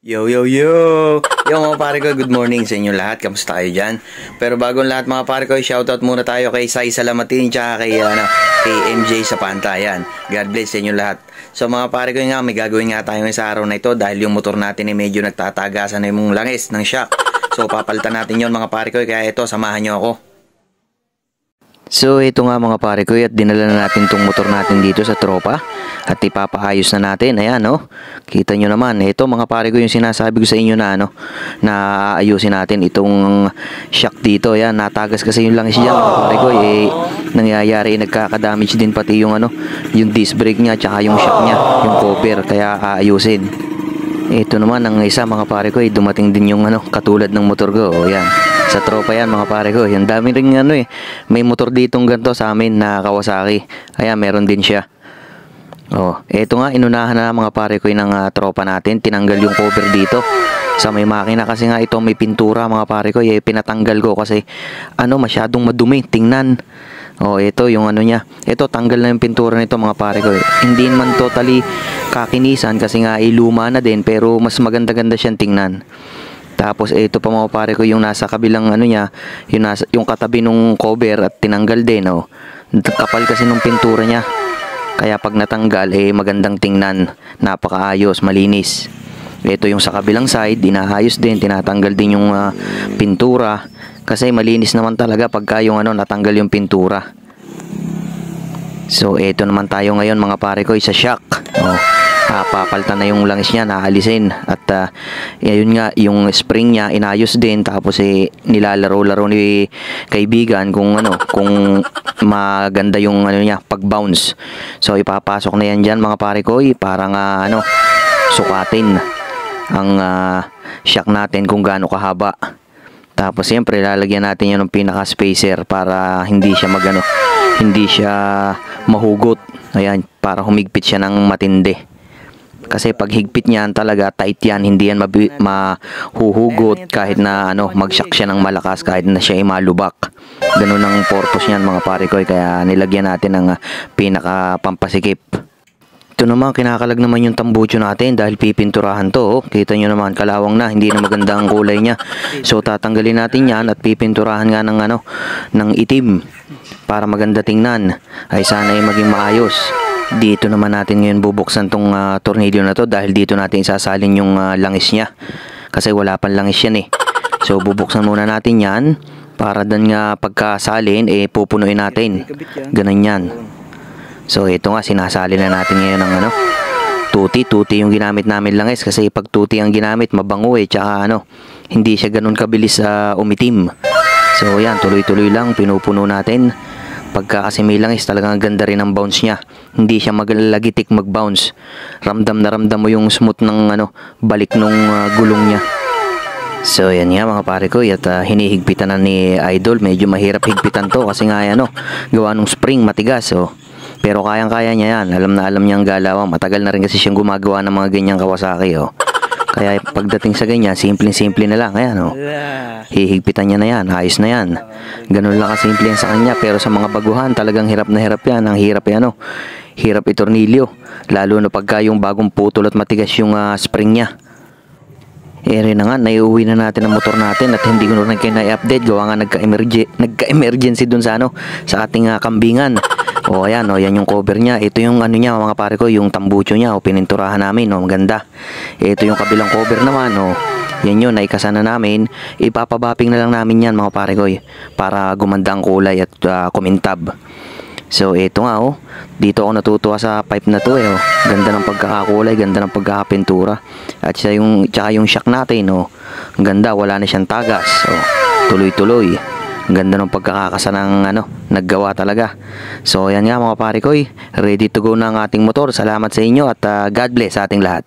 Yo, yo, yo! Yo mga pare ko, good morning sa inyo lahat. Kamusta kayo dyan? Pero bago lahat mga pare ko, shoutout muna tayo kay Sai Salamatin tsaka kay MJ sa pantayan. God bless sa inyo lahat. So mga pare ko nga, may gagawin nga tayo sa araw na ito dahil yung motor natin ay medyo nagtatagasan na yung langis ng shock. So papalitan natin yon mga pare ko, kaya ito, samahan nyo ako. So ito nga mga pare ko, at dinala na natin tong motor natin dito sa tropa at ipapaayos na natin. Ayan, no, kita nyo naman, ito mga pare ko yung sinasabi ko sa inyo na na ayusin natin itong shock dito. Ayan, natagas kasi yung langis dyan mga pare ko, nangyayari, nagkakadamage din pati yung yung disc brake nya tsaka yung shock nya, yung cover, kaya aayusin. Ito naman ang isa mga pare ko, dumating din yung katulad ng motor ko. O yan, sa tropa yan mga pare ko. Yan, dami rin may motor ditong ganito sa amin na Kawasaki. Ayan, meron din siya. Oh, ito nga, inunahan na mga pare ko ng tropa natin. Tinanggal yung cover dito sa may makina kasi nga ito may pintura mga pare ko. Pinatanggal ko kasi masyadong madumi tingnan. Oh, ito yung niya. Ito, tanggal na yung pintura nito mga pare ko. Hindi man totally kakinisan kasi nga luma na din, pero mas maganda-ganda siyang tingnan. Tapos ito pa mga pare ko yung nasa kabilang niya, yung katabi nung cover at tinanggal din. Oh. Kapal kasi nung pintura niya. Kaya pag natanggal magandang tingnan. Napakaayos, malinis. Ito yung sa kabilang side, inaayos din, tinatanggal din yung pintura. Kasi malinis naman talaga pagka yung natanggal yung pintura. So ito naman tayo ngayon mga pare ko sa shock. Oh, papalitan na yung langis niya, naalisin. At yun nga, yung spring niya inayos din. Tapos nilalaro-laro ni kaibigan kung maganda yung niya pag bounce. So ipapasok na yan dyan mga pare ko, para nga sukatin ang shock natin kung gaano kahaba. Tapos siyempre lalagyan natin yun ng pinaka spacer para hindi siya hindi siya mahugot. Ayan, para humigpit siya ng matindi. Kasi pag higpit niyan talaga tight yan, hindi yan mahuhugot kahit na mag-shock siya ng malakas, kahit na siya malubak. Ganun ang purpose niyan mga pare ko, kaya nilagyan natin ng pinaka pampasikip. Ito naman, kinakalag naman yung tambucho natin dahil pipinturahan to. Kita nyo naman, kalawang na, hindi na maganda ang kulay niya. So tatanggalin natin yan at pipinturahan nga ng itim para maganda tingnan. Ay sana maging maayos. Dito naman natin ngayon bubuksan tong tornilyo na to dahil dito natin isasalin yung langis niya. Kasi wala pang langis yan So bubuksan muna natin yan para dan nga pagkasalin pupunuin natin. Ganun yan. So ito nga, sinasali na natin ngayon ng tuti yung ginamit namin langis, kasi pag tuti ang ginamit mabango tsaka hindi siya ganun kabilis umitim. So yan, tuloy-tuloy lang pinupuno natin. Pagka kasi may langis, talagang ganda rin ang bounce niya. Hindi siya maglagitik mag-bounce. Ramdam na ramdam mo yung smooth ng balik nung gulong niya. So yan nga mga pare ko, at hinihigpitan na ni Idol. Medyo mahirap higpitan to kasi nga gawa nung spring matigas. Pero kayang-kaya niya yan. Alam na alam niya ang galawan. Matagal na rin kasi siyang gumagawa ng mga ganyang Kawasaki. Kaya pagdating sa ganyan, simple-simple na lang. Ayan, hihigpitan niya na yan. Ayos na yan. Ganun lang kasimple yan sa kanya. Pero sa mga baguhan, talagang hirap na hirap yan. Ang hirap hirap itornilyo. Lalo na pagka yung bagong putol at matigas yung spring niya. Rin na nga, naiuwi na natin ang motor natin at hindi ko na kayo na-update. Gawa nga nagka-emergency dun sa ating kambingan. Ayan, yan yung cover niya. Ito yung niya mga pare ko, yung tambucho niya, pininturahan namin, maganda. Ito yung kabilang cover naman, yan yun, naikasa na namin. Ipapabapping na lang namin yan mga pare ko, para gumanda ang kulay at kumintab. So ito nga, dito ako natutuwa sa pipe na to ganda ng pagkakakulay, ganda ng pagkakapintura. At tsaka yung shock natin, ang ganda, wala na siyang tagas. Tuloy-tuloy. Ang ganda ng pagkakasa ng naggawa talaga. So yan nga mga pare ko, ready to go na ang ating motor. Salamat sa inyo at God bless sa ating lahat.